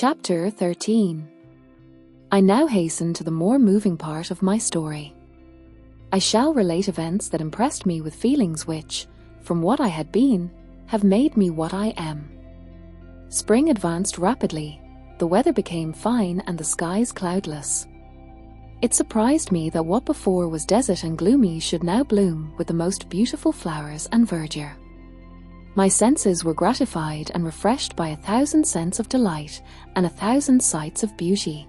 Chapter 13. I now hasten to the more moving part of my story. I shall relate events that impressed me with feelings which, from what I had been, have made me what I am. Spring advanced rapidly, the weather became fine and the skies cloudless. It surprised me that what before was desert and gloomy should now bloom with the most beautiful flowers and verdure. My senses were gratified and refreshed by 1,000 scents of delight and 1,000 sights of beauty.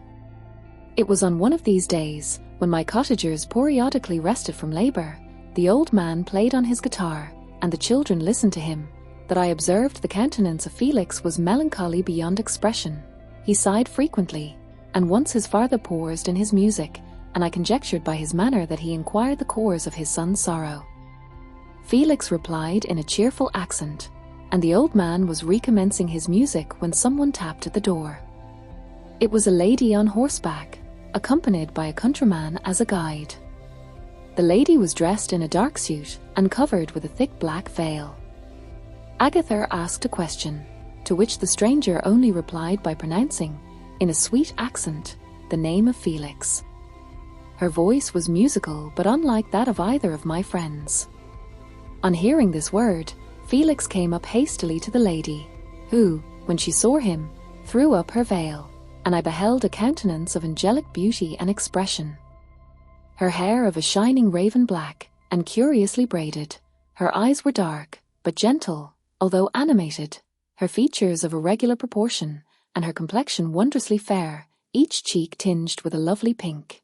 It was on one of these days, when my cottagers periodically rested from labor, the old man played on his guitar, and the children listened to him, that I observed the countenance of Felix was melancholy beyond expression. He sighed frequently, and once his father paused in his music, and I conjectured by his manner that he inquired the cause of his son's sorrow. Felix replied in a cheerful accent, and the old man was recommencing his music when someone tapped at the door. It was a lady on horseback, accompanied by a countryman as a guide. The lady was dressed in a dark suit and covered with a thick black veil. Agatha asked a question, to which the stranger only replied by pronouncing, in a sweet accent, the name of Felix. Her voice was musical but unlike that of either of my friends. On hearing this word, Felix came up hastily to the lady, who, when she saw him, threw up her veil, and I beheld a countenance of angelic beauty and expression. Her hair of a shining raven black, and curiously braided, her eyes were dark, but gentle, although animated, her features of irregular proportion, and her complexion wondrously fair, each cheek tinged with a lovely pink.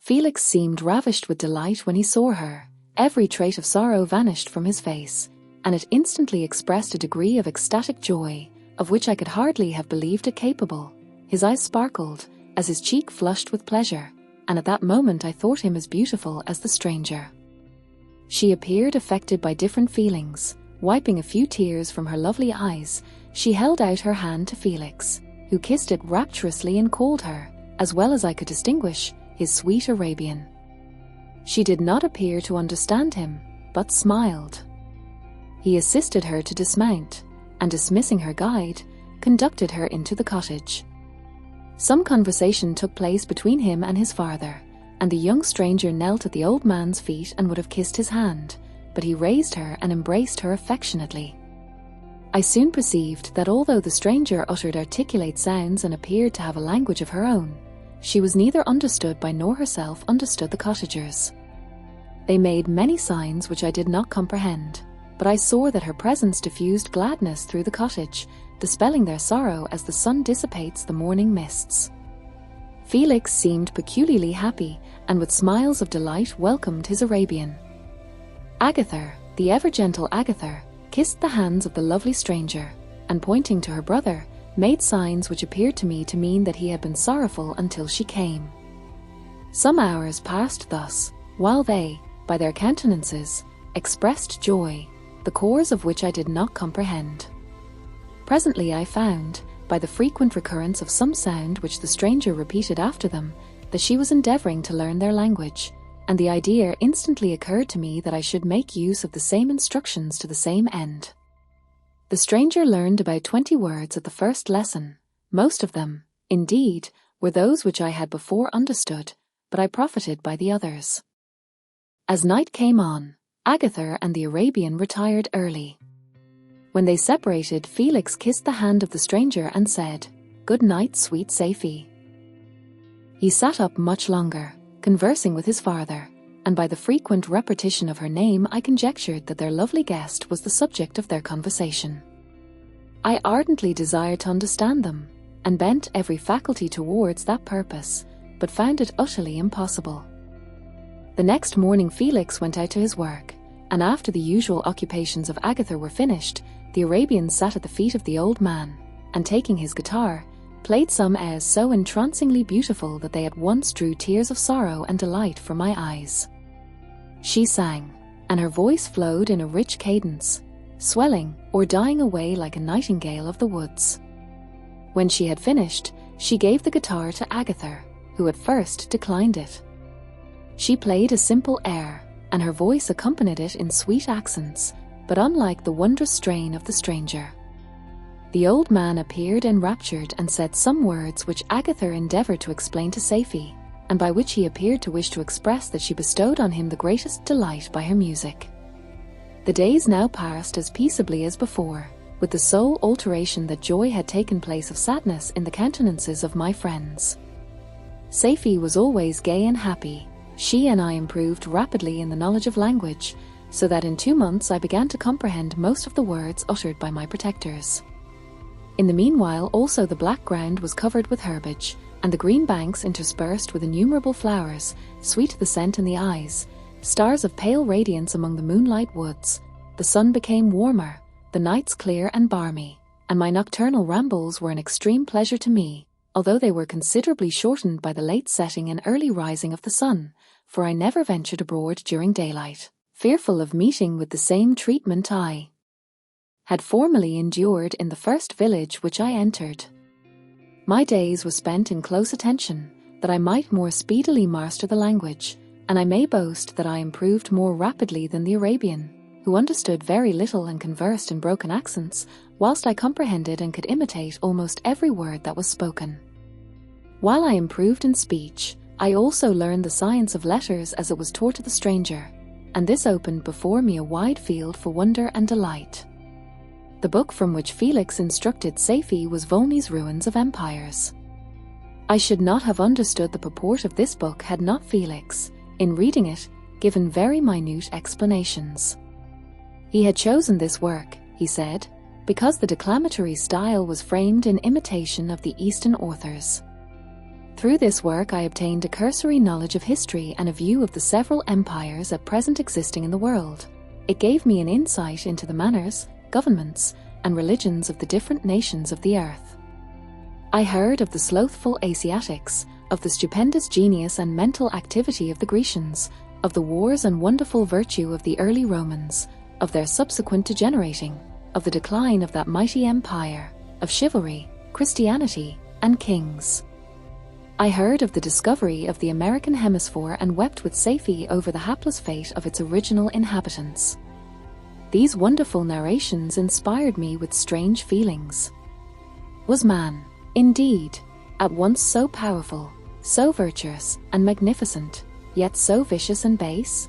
Felix seemed ravished with delight when he saw her. Every trait of sorrow vanished from his face, and it instantly expressed a degree of ecstatic joy, of which I could hardly have believed it capable. His eyes sparkled, as his cheek flushed with pleasure, and at that moment I thought him as beautiful as the stranger. She appeared affected by different feelings. Wiping a few tears from her lovely eyes, she held out her hand to Felix, who kissed it rapturously and called her, as well as I could distinguish, his sweet Arabian. She did not appear to understand him, but smiled. He assisted her to dismount, and dismissing her guide, conducted her into the cottage. Some conversation took place between him and his father, and the young stranger knelt at the old man's feet and would have kissed his hand, but he raised her and embraced her affectionately. I soon perceived that although the stranger uttered articulate sounds and appeared to have a language of her own, she was neither understood by nor herself understood the cottagers. They made many signs which I did not comprehend, but I saw that her presence diffused gladness through the cottage, dispelling their sorrow as the sun dissipates the morning mists. Felix seemed peculiarly happy, and with smiles of delight welcomed his Arabian. Agatha, the ever-gentle Agatha, kissed the hands of the lovely stranger, and pointing to her brother, made signs which appeared to me to mean that he had been sorrowful until she came. Some hours passed thus, while they, by their countenances, expressed joy, the cause of which I did not comprehend. Presently I found, by the frequent recurrence of some sound which the stranger repeated after them, that she was endeavouring to learn their language, and the idea instantly occurred to me that I should make use of the same instructions to the same end. The stranger learned about 20 words at the first lesson. Most of them, indeed, were those which I had before understood, but I profited by the others. As night came on, Agatha and the Arabian retired early. When they separated, Felix kissed the hand of the stranger and said, "Good night, sweet Safie." He sat up much longer, conversing with his father, and by the frequent repetition of her name I conjectured that their lovely guest was the subject of their conversation. I ardently desired to understand them, and bent every faculty towards that purpose, but found it utterly impossible. The next morning Felix went out to his work, and after the usual occupations of Agatha were finished, the Arabian sat at the feet of the old man, and taking his guitar, played some airs so entrancingly beautiful that they at once drew tears of sorrow and delight from my eyes. She sang, and her voice flowed in a rich cadence, swelling or dying away like a nightingale of the woods. When she had finished, she gave the guitar to Agatha, who at first declined it. She played a simple air, and her voice accompanied it in sweet accents, but unlike the wondrous strain of the stranger. The old man appeared enraptured and said some words which Agatha endeavoured to explain to Safie, and by which he appeared to wish to express that she bestowed on him the greatest delight by her music. The days now passed as peaceably as before, with the sole alteration that joy had taken place of sadness in the countenances of my friends. Safie was always gay and happy. She and I improved rapidly in the knowledge of language, so that in 2 months I began to comprehend most of the words uttered by my protectors. In the meanwhile also the black ground was covered with herbage, and the green banks interspersed with innumerable flowers, sweet the scent in the eyes, stars of pale radiance among the moonlight woods. The sun became warmer, the nights clear and balmy, and my nocturnal rambles were an extreme pleasure to me, although they were considerably shortened by the late setting and early rising of the sun, for I never ventured abroad during daylight, fearful of meeting with the same treatment I had formerly endured in the first village which I entered. My days were spent in close attention, that I might more speedily master the language, and I may boast that I improved more rapidly than the Arabian, who understood very little and conversed in broken accents, whilst I comprehended and could imitate almost every word that was spoken. While I improved in speech, I also learned the science of letters as it was taught to the stranger, and this opened before me a wide field for wonder and delight. The book from which Felix instructed Safie was Volney's Ruins of Empires. I should not have understood the purport of this book had not Felix, in reading it, given very minute explanations. He had chosen this work, he said, because the declamatory style was framed in imitation of the Eastern authors. Through this work I obtained a cursory knowledge of history and a view of the several empires at present existing in the world. It gave me an insight into the manners, governments, and religions of the different nations of the earth. I heard of the slothful Asiatics, of the stupendous genius and mental activity of the Grecians, of the wars and wonderful virtue of the early Romans, of their subsequent degenerating, of the decline of that mighty empire, of chivalry, Christianity, and kings. I heard of the discovery of the American hemisphere and wept with Safie over the hapless fate of its original inhabitants. These wonderful narrations inspired me with strange feelings. Was man, indeed, at once so powerful, so virtuous and magnificent, yet so vicious and base?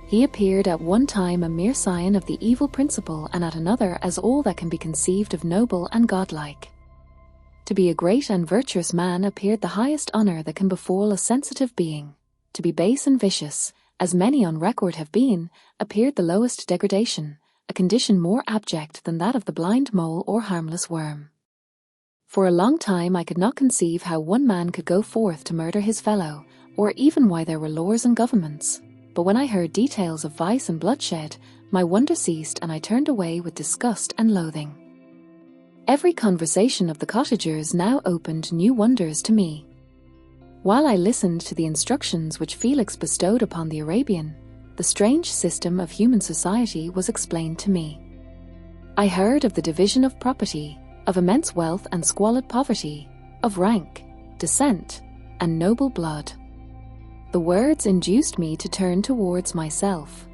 He appeared at one time a mere scion of the evil principle, and at another as all that can be conceived of noble and godlike. To be a great and virtuous man appeared the highest honor that can befall a sensitive being. To be base and vicious, as many on record have been, appeared the lowest degradation, a condition more abject than that of the blind mole or harmless worm. For a long time I could not conceive how one man could go forth to murder his fellow, or even why there were laws and governments. But when I heard details of vice and bloodshed, my wonder ceased and I turned away with disgust and loathing. Every conversation of the cottagers now opened new wonders to me. While I listened to the instructions which Felix bestowed upon the Arabian, the strange system of human society was explained to me. I heard of the division of property, of immense wealth and squalid poverty, of rank, descent, and noble blood. The words induced me to turn towards myself.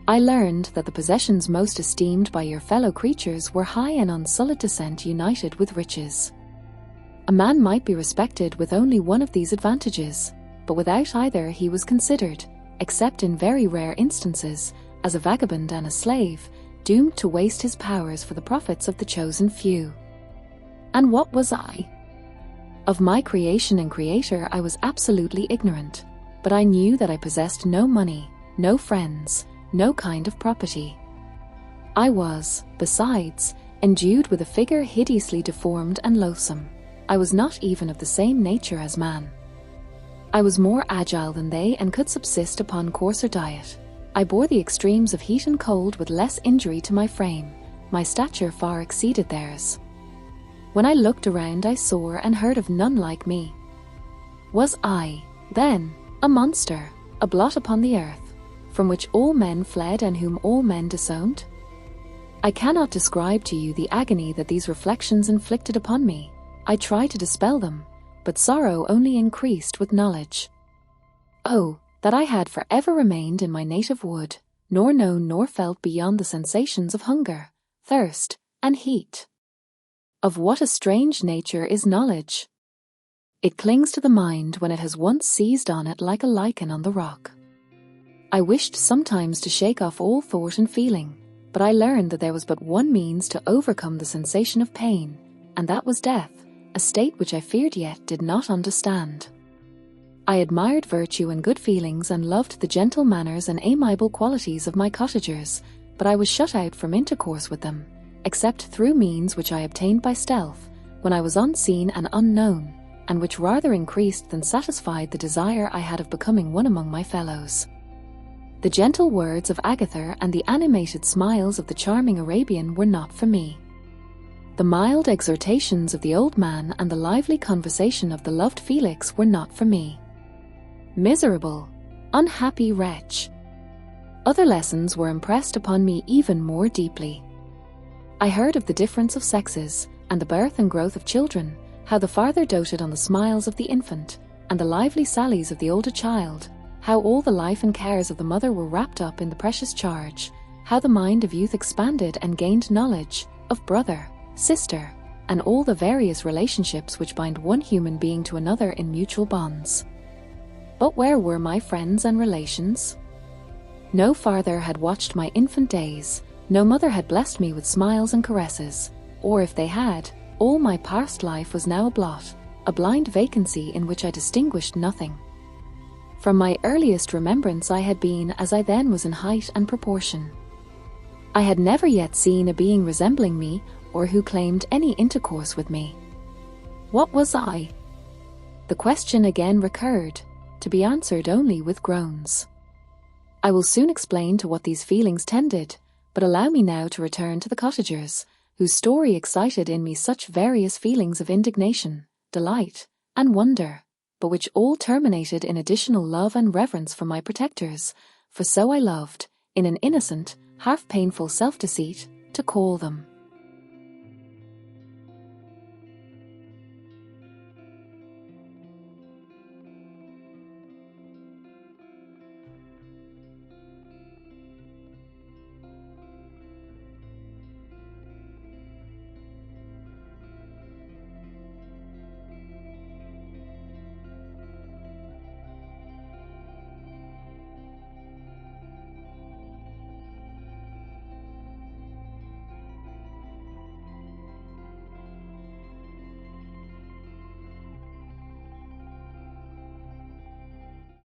I learned that the possessions most esteemed by your fellow creatures were high and unsullied descent united with riches. A man might be respected with only one of these advantages, but without either he was considered, except in very rare instances, as a vagabond and a slave, doomed to waste his powers for the profits of the chosen few. And what was I? Of my creation and creator I was absolutely ignorant, but I knew that I possessed no money, no friends, no kind of property. I was, besides, endued with a figure hideously deformed and loathsome. I was not even of the same nature as man. I was more agile than they and could subsist upon coarser diet. I bore the extremes of heat and cold with less injury to my frame. My stature far exceeded theirs. When I looked around I saw and heard of none like me. Was I, then, a monster, a blot upon the earth, from which all men fled and whom all men disowned? I cannot describe to you the agony that these reflections inflicted upon me. I tried to dispel them, but sorrow only increased with knowledge. Oh, that I had for ever remained in my native wood, nor known nor felt beyond the sensations of hunger, thirst, and heat. Of what a strange nature is knowledge! It clings to the mind when it has once seized on it like a lichen on the rock. I wished sometimes to shake off all thought and feeling, but I learned that there was but one means to overcome the sensation of pain, and that was death, a state which I feared yet did not understand. I admired virtue and good feelings and loved the gentle manners and amiable qualities of my cottagers, but I was shut out from intercourse with them, except through means which I obtained by stealth, when I was unseen and unknown, and which rather increased than satisfied the desire I had of becoming one among my fellows. The gentle words of Agatha and the animated smiles of the charming Arabian were not for me. The mild exhortations of the old man and the lively conversation of the loved Felix were not for me. Miserable, unhappy wretch! Other lessons were impressed upon me even more deeply. I heard of the difference of sexes, and the birth and growth of children, how the father doted on the smiles of the infant, and the lively sallies of the older child, how all the life and cares of the mother were wrapped up in the precious charge, how the mind of youth expanded and gained knowledge of brother, sister, and all the various relationships which bind one human being to another in mutual bonds. But where were my friends and relations? No father had watched my infant days, no mother had blessed me with smiles and caresses, or if they had, all my past life was now a blot, a blind vacancy in which I distinguished nothing. From my earliest remembrance I had been as I then was in height and proportion. I had never yet seen a being resembling me, or who claimed any intercourse with me. What was I? The question again recurred, to be answered only with groans. I will soon explain to what these feelings tended, but allow me now to return to the cottagers, whose story excited in me such various feelings of indignation, delight, and wonder, but which all terminated in additional love and reverence for my protectors, for so I loved, in an innocent, half-painful self-deceit, to call them.